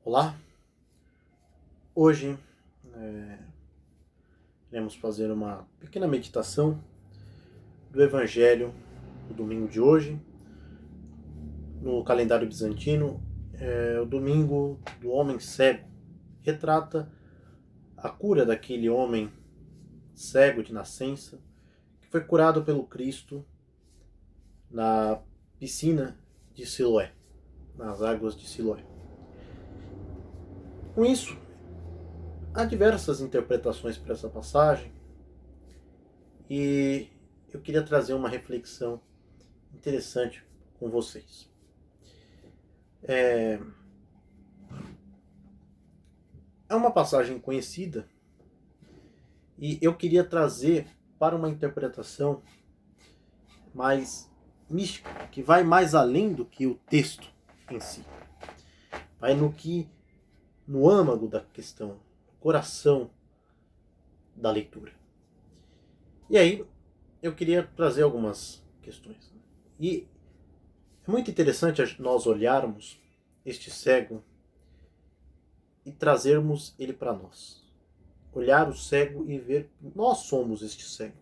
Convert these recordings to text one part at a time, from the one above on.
Olá, hoje é, iremos fazer uma pequena meditação do Evangelho do domingo de hoje. No calendário bizantino, o domingo do homem cego retrata a cura daquele homem cego de nascença que foi curado pelo Cristo na piscina de Siloé, nas águas de Siloé. Com isso, há diversas interpretações para essa passagem e eu queria trazer uma reflexão interessante com vocês. É uma passagem conhecida e eu queria trazer para uma interpretação mais mística, que vai mais além do que o texto em si. Vai no âmago da questão, no coração da leitura. E aí, eu queria trazer algumas questões. E é muito interessante nós olharmos este cego e trazermos ele para nós. Olhar o cego e ver que nós somos este cego.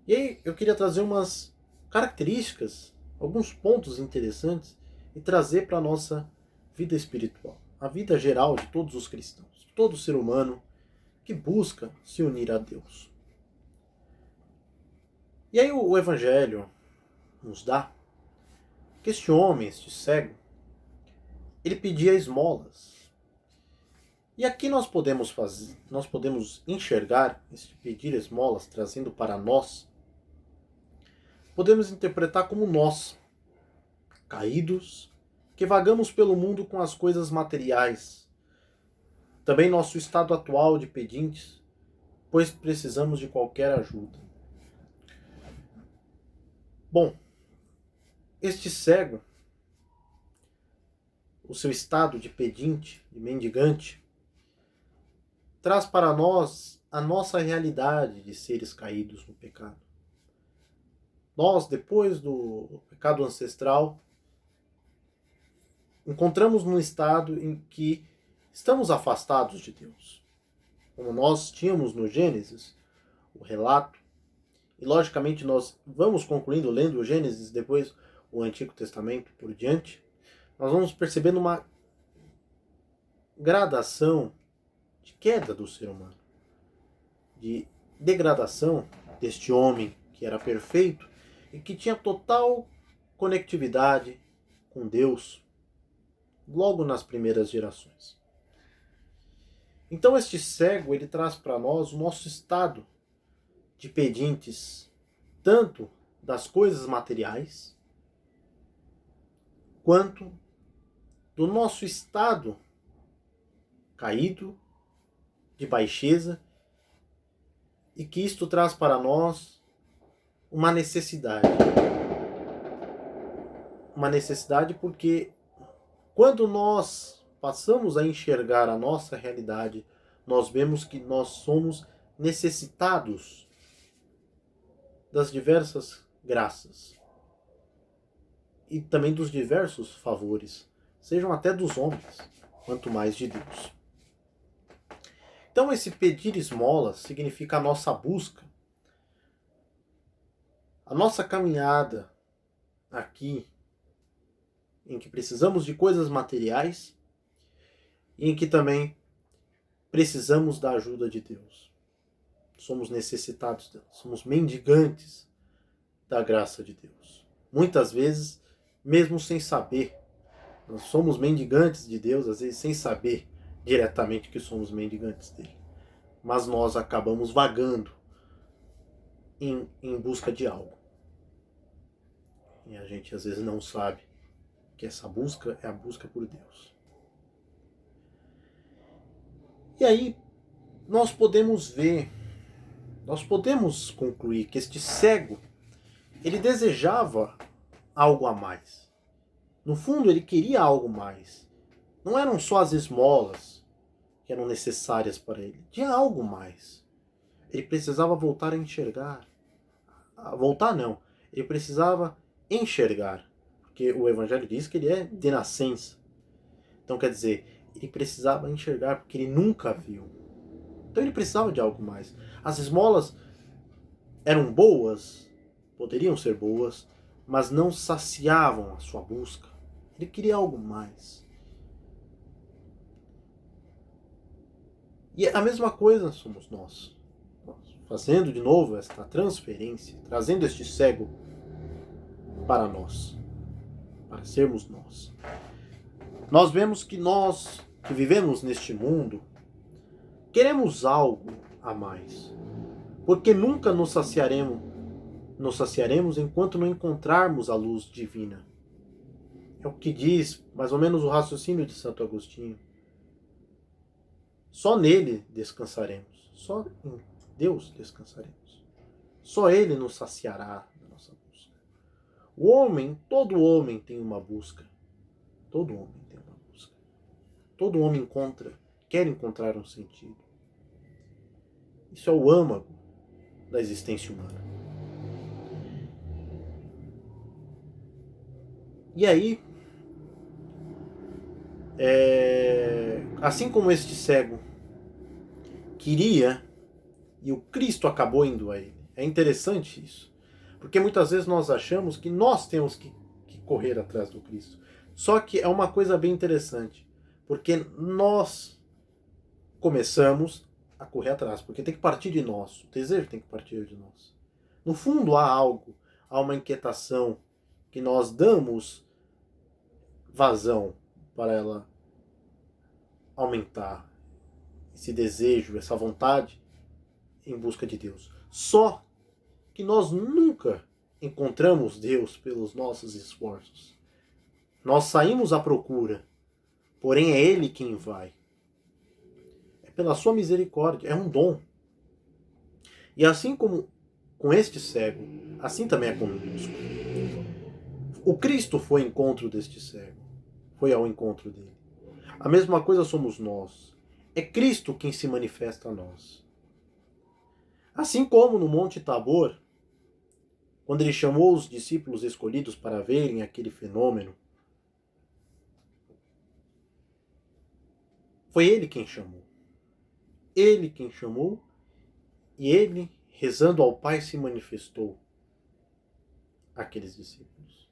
E aí eu queria trazer umas características, alguns pontos interessantes e trazer para a nossa vida espiritual. A vida geral de todos os cristãos, de todo ser humano que busca se unir a Deus. E aí o Evangelho nos dá que este homem, este cego, ele pedia esmolas. E aqui nós podemos enxergar este pedir esmolas trazendo para nós, podemos interpretar como nós, caídos, que vagamos pelo mundo com as coisas materiais. Também nosso estado atual de pedintes, pois precisamos de qualquer ajuda. Bom, este cego, o seu estado de pedinte, de mendigante, traz para nós a nossa realidade de seres caídos no pecado. Nós, depois do pecado ancestral, encontramos num estado em que estamos afastados de Deus. Como nós tínhamos no Gênesis, o relato, e logicamente nós vamos concluindo lendo o Gênesis, depois o Antigo Testamento por diante, nós vamos percebendo uma gradação de queda do ser humano, de degradação deste homem que era perfeito e que tinha total conectividade com Deus logo nas primeiras gerações. Então este cego, ele traz para nós o nosso estado de pedintes, tanto das coisas materiais, quanto do nosso estado caído, de baixeza, e que isto traz para nós uma necessidade. Uma necessidade porque quando nós passamos a enxergar a nossa realidade, nós vemos que nós somos necessitados das diversas graças e também dos diversos favores, sejam até dos homens, quanto mais de Deus. Então esse pedir esmolas significa a nossa busca, a nossa caminhada aqui, em que precisamos de coisas materiais e em que também precisamos da ajuda de Deus. Somos necessitados dela, somos mendigantes da graça de Deus. Muitas vezes, mesmo sem saber, nós somos mendigantes de Deus, às vezes sem saber diretamente que somos mendigantes dele. Mas nós acabamos vagando em busca de algo. E a gente às vezes não sabe que essa busca é a busca por Deus. E aí nós podemos ver, nós podemos concluir que este cego, ele desejava algo a mais. No fundo, ele queria algo mais. Não eram só as esmolas que eram necessárias para ele. Tinha algo mais. Ele precisava voltar a enxergar. Voltar não. Ele precisava enxergar. Porque o Evangelho diz que ele é de nascença. Então quer dizer, ele precisava enxergar porque ele nunca viu. Então ele precisava de algo mais. As esmolas eram boas, poderiam ser boas, mas não saciavam a sua busca. Ele queria algo mais. E a mesma coisa somos nós. Fazendo de novo esta transferência, trazendo este cego para nós, para sermos nós. Nós vemos que nós, que vivemos neste mundo, queremos algo a mais. Porque nunca nos saciaremos enquanto não encontrarmos a luz divina. É o que diz mais ou menos o raciocínio de Santo Agostinho. Só nele descansaremos. Só em Deus descansaremos. Só Ele nos saciará da nossa busca. O homem, todo homem tem uma busca. Todo homem tem uma busca. Todo homem quer encontrar um sentido. Isso é o âmago da existência humana. E aí, assim como este cego queria, e o Cristo acabou indo a ele. É interessante isso. Porque muitas vezes nós achamos que nós temos que correr atrás do Cristo. Só que é uma coisa bem interessante. Porque nós começamos a correr atrás. Porque tem que partir de nós. O desejo tem que partir de nós. No fundo há algo, há uma inquietação que nós damos vazão para ela aumentar. Esse desejo, essa vontade em busca de Deus. Só que nós nunca encontramos Deus pelos nossos esforços. Nós saímos à procura, porém é Ele quem vai. É pela sua misericórdia, é um dom. E assim como com este cego, assim também é conosco. O Cristo foi ao encontro deste cego. Foi ao encontro dele. A mesma coisa somos nós. É Cristo quem se manifesta a nós. Assim como no Monte Tabor, quando ele chamou os discípulos escolhidos para verem aquele fenômeno, foi ele quem chamou. Ele quem chamou e ele, rezando ao Pai, se manifestou àqueles discípulos.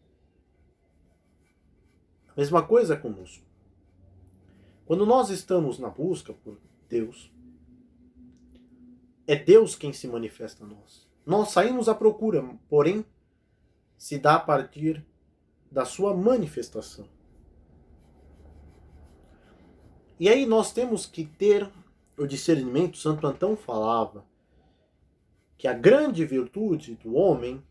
A mesma coisa conosco. Quando nós estamos na busca por Deus, é Deus quem se manifesta a nós. Nós saímos à procura, porém, se dá a partir da sua manifestação. E aí nós temos que ter o discernimento. Santo Antão falava que a grande virtude do homem,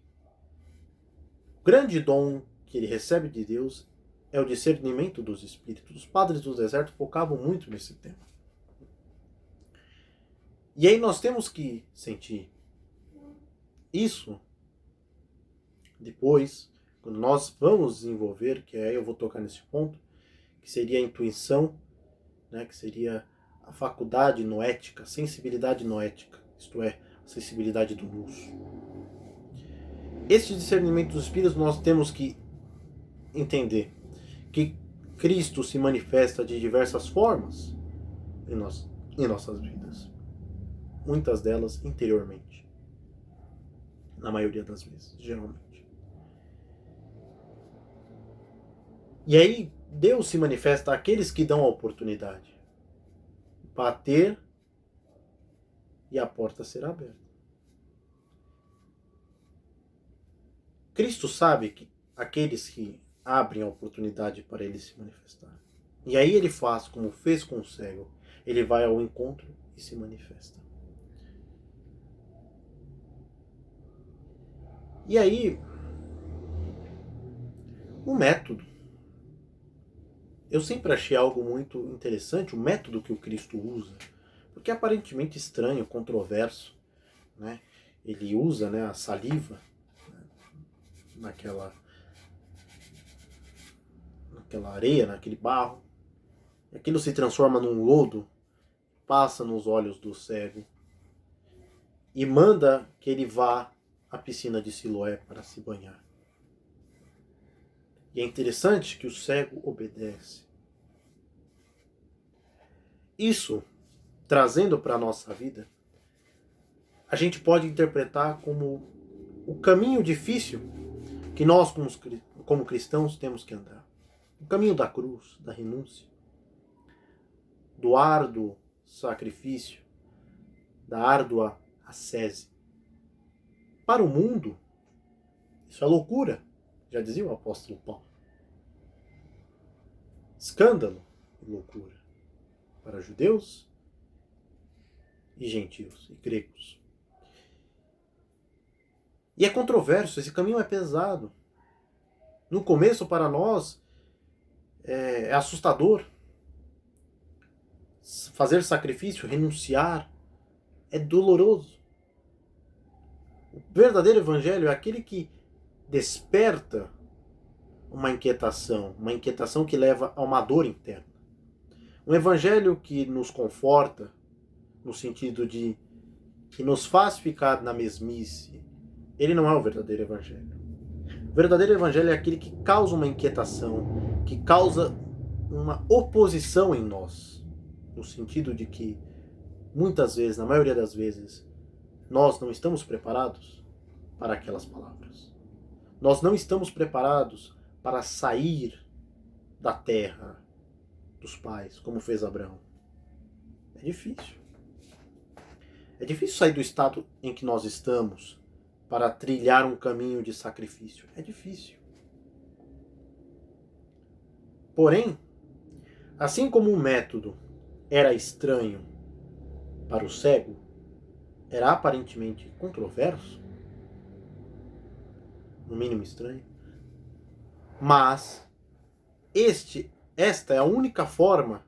o grande dom que ele recebe de Deus, é o discernimento dos espíritos. Os padres do deserto focavam muito nesse tema. E aí nós temos que sentir isso depois, quando nós vamos desenvolver, que aí eu vou tocar nesse ponto, que seria a intuição, né, que seria a faculdade noética, a sensibilidade noética, isto é, a sensibilidade do luz. Este discernimento dos espíritos nós temos que entender que Cristo se manifesta de diversas formas em nossas vidas. Muitas delas interiormente. Na maioria das vezes, geralmente. E aí, Deus se manifesta àqueles que dão a oportunidade. Bater e a porta será aberta. Cristo sabe que aqueles que abrem a oportunidade para ele se manifestar. E aí ele faz como fez com o cego. Ele vai ao encontro e se manifesta. E aí, o método. Eu sempre achei algo muito interessante, o método que o Cristo usa. Porque é aparentemente estranho, controverso. Né? Ele usa, né, a saliva, né, naquela areia, naquele barro. E aquilo se transforma num lodo, passa nos olhos do cego e manda que ele vá à piscina de Siloé para se banhar. E é interessante que o cego obedece. isso, trazendo para a nossa vida, a gente pode interpretar como o caminho difícil que nós, como cristãos, temos que andar. O caminho da cruz, da renúncia, do árduo sacrifício, da árdua ascese. Para o mundo, isso é loucura, já dizia o apóstolo Paulo. Escândalo e loucura para judeus e gentios e gregos. E é controverso, esse caminho é pesado. No começo, para nós, é assustador. Fazer sacrifício, renunciar, é doloroso. O verdadeiro evangelho é aquele que desperta uma inquietação que leva a uma dor interna. Um evangelho que nos conforta, no sentido de que nos faz ficar na mesmice, ele não é o verdadeiro evangelho. O verdadeiro evangelho é aquele que causa uma inquietação, que causa uma oposição em nós, no sentido de que muitas vezes, na maioria das vezes, nós não estamos preparados para aquelas palavras. Nós não estamos preparados para sair da terra dos pais, como fez Abraão. É difícil. É difícil sair do estado em que nós estamos para trilhar um caminho de sacrifício. É difícil. Porém, assim como o método era estranho para o cego, era aparentemente controverso, no mínimo estranho, mas esta é a única forma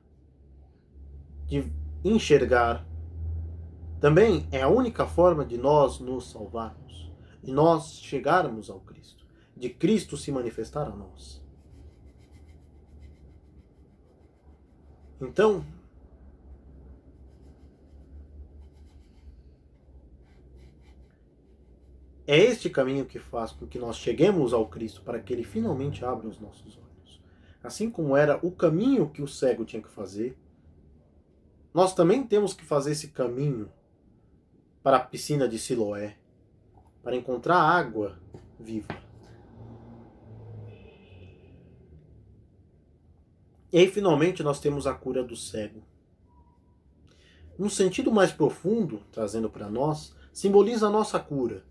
de enxergar, também é a única forma de nós nos salvarmos, de nós chegarmos ao Cristo, de Cristo se manifestar a nós. Então, é este caminho que faz com que nós cheguemos ao Cristo, para que Ele finalmente abra os nossos olhos. Assim como era o caminho que o cego tinha que fazer, nós também temos que fazer esse caminho para a piscina de Siloé, para encontrar água viva. E aí, finalmente, nós temos a cura do cego. Num sentido mais profundo, trazendo para nós, simboliza a nossa cura.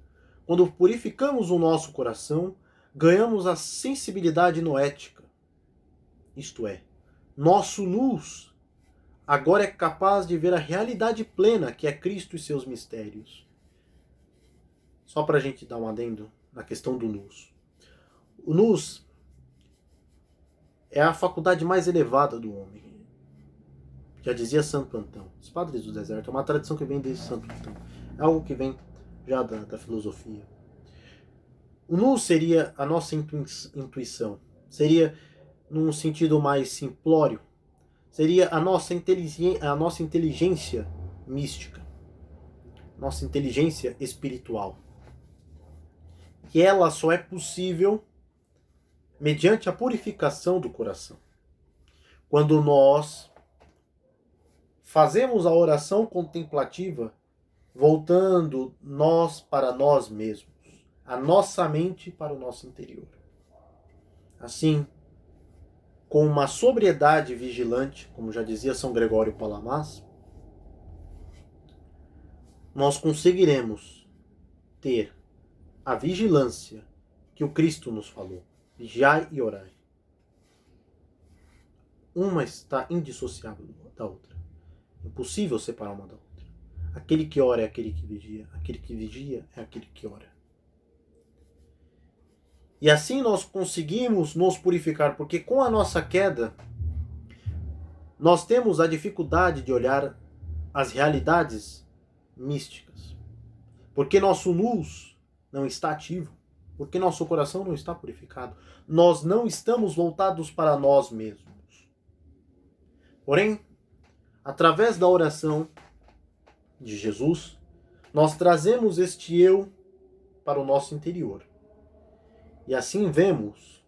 Quando purificamos o nosso coração, ganhamos a sensibilidade noética. Isto é, nosso luz agora é capaz de ver a realidade plena que é Cristo e seus mistérios. Só para a gente dar um adendo na questão do nus. O nus é a faculdade mais elevada do homem. Já dizia Santo Antão. Os padres do deserto é uma tradição que vem desde Santo Antão. É algo que vem já da filosofia. O nus seria a nossa intuição. Seria, num sentido mais simplório, seria a nossa inteligência mística. Nossa inteligência espiritual. Que ela só é possível mediante a purificação do coração. Quando nós fazemos a oração contemplativa, voltando nós para nós mesmos, a nossa mente para o nosso interior. Assim, com uma sobriedade vigilante, como já dizia São Gregório Palamas, nós conseguiremos ter a vigilância que o Cristo nos falou. Vigiai e orai. Uma está indissociável da outra. Impossível separar uma da outra. Aquele que ora é aquele que vigia. Aquele que vigia é aquele que ora. E assim nós conseguimos nos purificar, porque com a nossa queda, nós temos a dificuldade de olhar as realidades místicas. Porque nosso luz não está ativo. Porque nosso coração não está purificado. Nós não estamos voltados para nós mesmos. Porém, através da oração de Jesus, nós trazemos este eu para o nosso interior. E assim vemos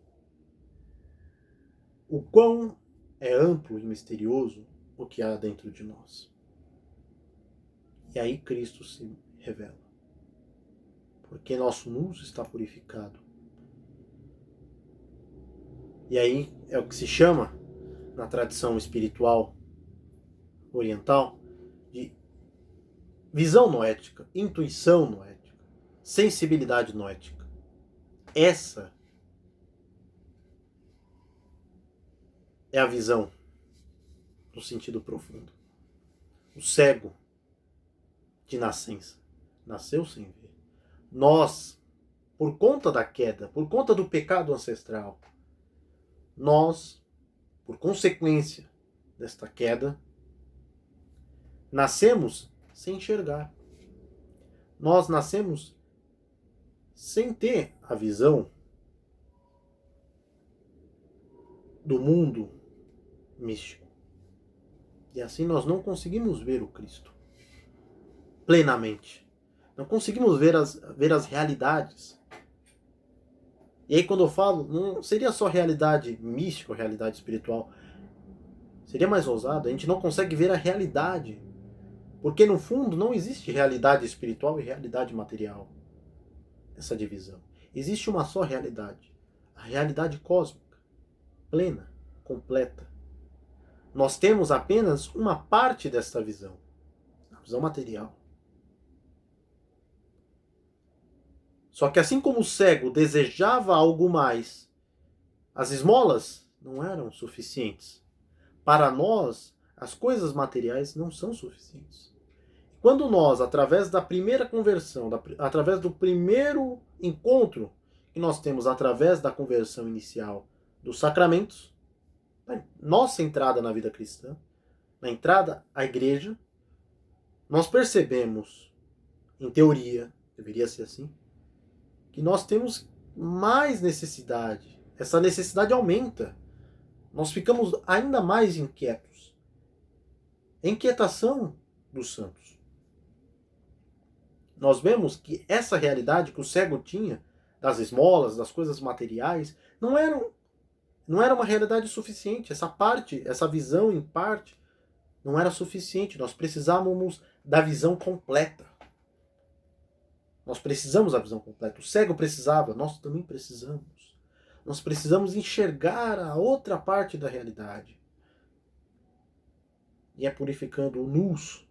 o quão é amplo e misterioso o que há dentro de nós. E aí Cristo se revela. Porque nosso nus está purificado. E aí é o que se chama, na tradição espiritual oriental, de visão noética, intuição noética, sensibilidade noética. Essa é a visão no sentido profundo. O cego de nascença nasceu sem ver. Nós, por conta da queda, por conta do pecado ancestral, nós, por consequência desta queda, nascemos sem enxergar. Nós nascemos sem ter a visão do mundo místico. E assim nós não conseguimos ver o Cristo plenamente. Não conseguimos ver as realidades. E aí quando eu falo, não seria só realidade mística ou realidade espiritual. Seria mais ousado, a gente não consegue ver a realidade. Porque no fundo não existe realidade espiritual e realidade material. Essa divisão. Existe uma só realidade. A realidade cósmica. Plena, completa. Nós temos apenas uma parte desta visão. A visão material. Só que assim como o cego desejava algo mais, as esmolas não eram suficientes. Para nós, as coisas materiais não são suficientes. Quando nós, através da primeira conversão, através do primeiro encontro que nós temos através da conversão inicial dos sacramentos, nossa entrada na vida cristã, na entrada à igreja, nós percebemos, em teoria, deveria ser assim, que nós temos mais necessidade. Essa necessidade aumenta. Nós ficamos ainda mais inquietos. A inquietação dos santos. Nós vemos que essa realidade que o cego tinha, das esmolas, das coisas materiais, não era uma realidade suficiente. Essa parte, essa visão em parte, não era suficiente. Nós precisávamos da visão completa. Nós precisamos da visão completa. O cego precisava, nós também precisamos. Nós precisamos enxergar a outra parte da realidade. E é purificando o nus,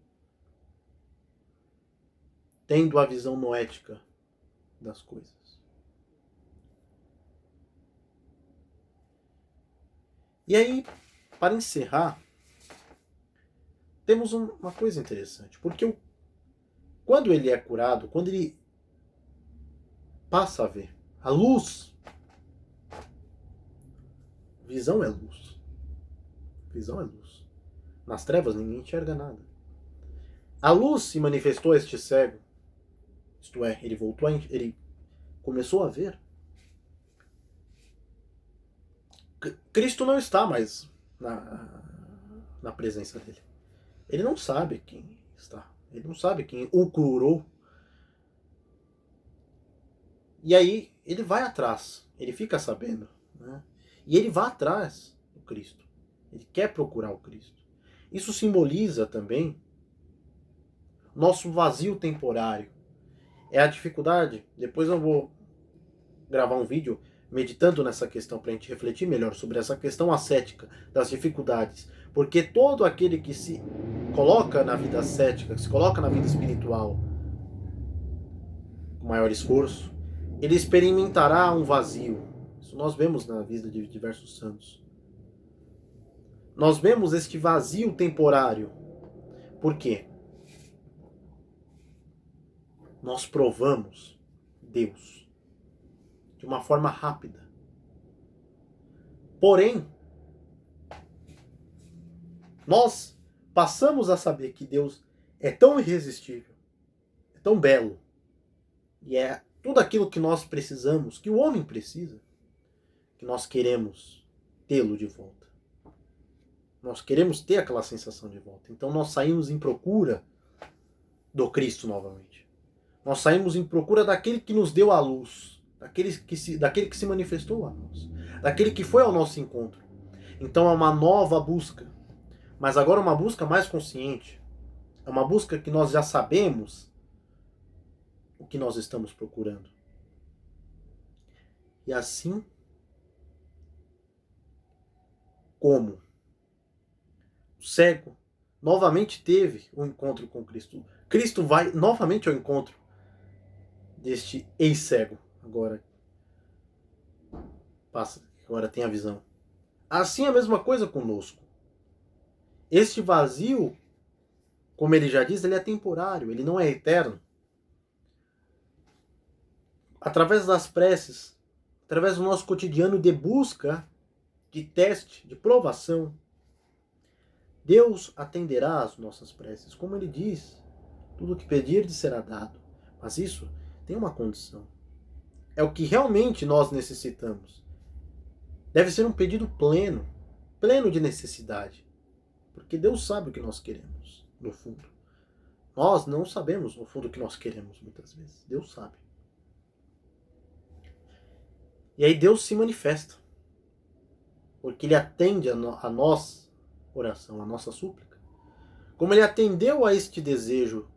tendo a visão noética das coisas. E aí, para encerrar, temos uma coisa interessante. Porque quando ele é curado, quando ele passa a ver a luz, visão é luz. Visão é luz. Nas trevas ninguém enxerga nada. A luz se manifestou a este cego. Isto é, ele começou a ver. Cristo não está mais na presença dele. Ele não sabe quem está. Ele não sabe quem o curou. E aí ele vai atrás. Ele fica sabendo. Né? E ele vai atrás do Cristo. Ele quer procurar o Cristo. Isso simboliza também nosso vazio temporário. É a dificuldade. Depois eu vou gravar um vídeo meditando nessa questão para a gente refletir melhor sobre essa questão ascética das dificuldades. Porque todo aquele que se coloca na vida ascética, que se coloca na vida espiritual com maior esforço, ele experimentará um vazio. Isso nós vemos na vida de diversos santos. Nós vemos este vazio temporário. Por quê? Nós provamos Deus de uma forma rápida. Porém, nós passamos a saber que Deus é tão irresistível, é tão belo, e é tudo aquilo que nós precisamos, que o homem precisa, que nós queremos tê-lo de volta. Nós queremos ter aquela sensação de volta. Então nós saímos em procura do Cristo novamente. Nós saímos em procura daquele que nos deu a luz, daquele que se manifestou a nós, daquele que foi ao nosso encontro. Então é uma nova busca Mas agora é uma busca mais consciente. É uma busca que nós já sabemos o que nós estamos procurando. E assim como o cego novamente teve um encontro com Cristo, Cristo vai novamente ao encontro deste ex-cego. Agora tem a visão. Assim é a mesma coisa conosco. Este vazio, como ele já diz, ele é temporário, ele não é eterno. Através das preces, através do nosso cotidiano de busca, de teste, de provação, Deus atenderá às nossas preces. Como ele diz, tudo o que pedirdes será dado. Mas isso tem uma condição. É o que realmente nós necessitamos. Deve ser um pedido pleno, pleno de necessidade. Porque Deus sabe o que nós queremos, no fundo. Nós não sabemos, no fundo, o que nós queremos, muitas vezes. Deus sabe. E aí Deus se manifesta. Porque Ele atende a nossa oração, a nossa súplica. Como Ele atendeu a este desejo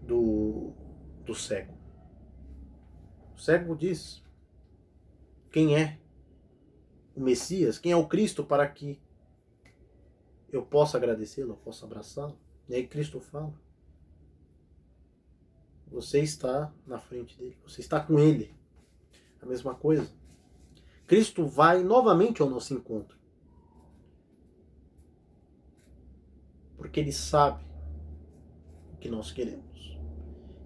do cego. O cego diz: quem é o Messias? Quem é o Cristo para que eu possa agradecê-lo, eu possa abraçá-lo? E aí Cristo fala: você está na frente dele, você está com ele. A mesma coisa. Cristo vai novamente ao nosso encontro. Porque ele sabe o que nós queremos.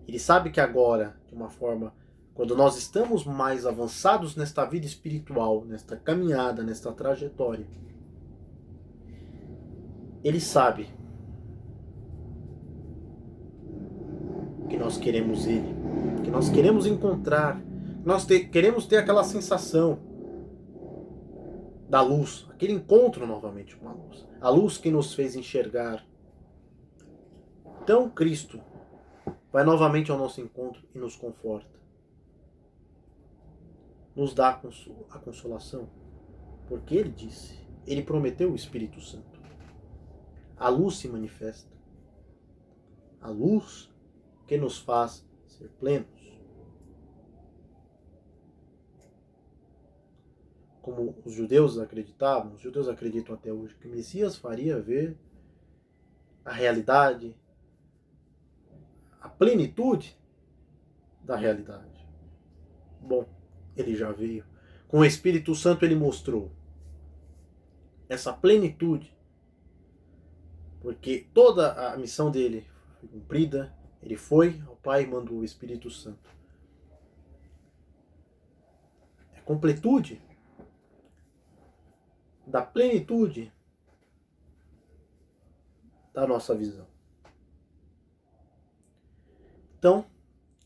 Ele sabe que agora, de uma forma, quando nós estamos mais avançados nesta vida espiritual, nesta caminhada, nesta trajetória, ele sabe que nós queremos ele, que nós queremos encontrar, que nós queremos ter aquela sensação da luz, aquele encontro novamente com a luz que nos fez enxergar. Então Cristo vai novamente ao nosso encontro e nos conforta, nos dá a consolação, porque Ele disse, Ele prometeu o Espírito Santo. A luz se manifesta, a luz que nos faz ser plenos. Como os judeus acreditavam, os judeus acreditam até hoje, que o Messias faria ver a realidade, a plenitude da realidade. Bom, ele já veio. Com o Espírito Santo ele mostrou essa plenitude, porque toda a missão dele foi cumprida, ele foi ao Pai e mandou o Espírito Santo. É completude da plenitude da nossa visão. Então,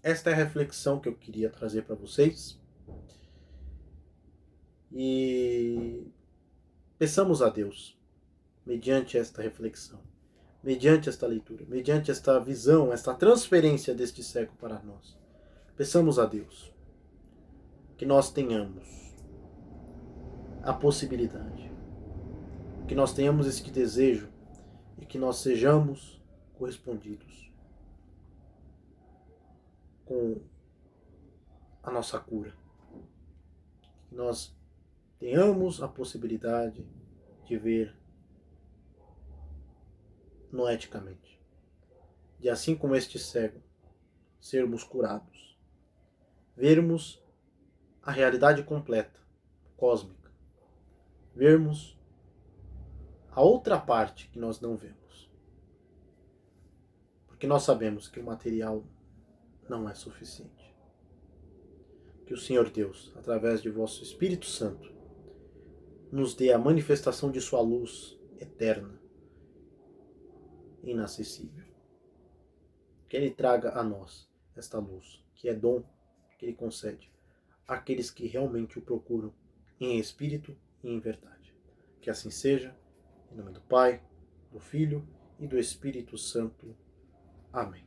esta é a reflexão que eu queria trazer para vocês. E peçamos a Deus, mediante esta reflexão, mediante esta leitura, mediante esta visão, esta transferência deste cego para nós. Peçamos a Deus que nós tenhamos a possibilidade, que nós tenhamos este desejo e que nós sejamos correspondidos com a nossa cura. Que nós tenhamos a possibilidade de ver noeticamente, de assim como este cego, sermos curados, vermos a realidade completa, cósmica, vermos a outra parte que nós não vemos, porque nós sabemos que o material não é suficiente. Que o Senhor Deus, através de vosso Espírito Santo, nos dê a manifestação de sua luz eterna, inacessível. Que Ele traga a nós esta luz, que é dom que Ele concede àqueles que realmente o procuram em espírito e em verdade. Que assim seja, em nome do Pai, do Filho e do Espírito Santo. Amém.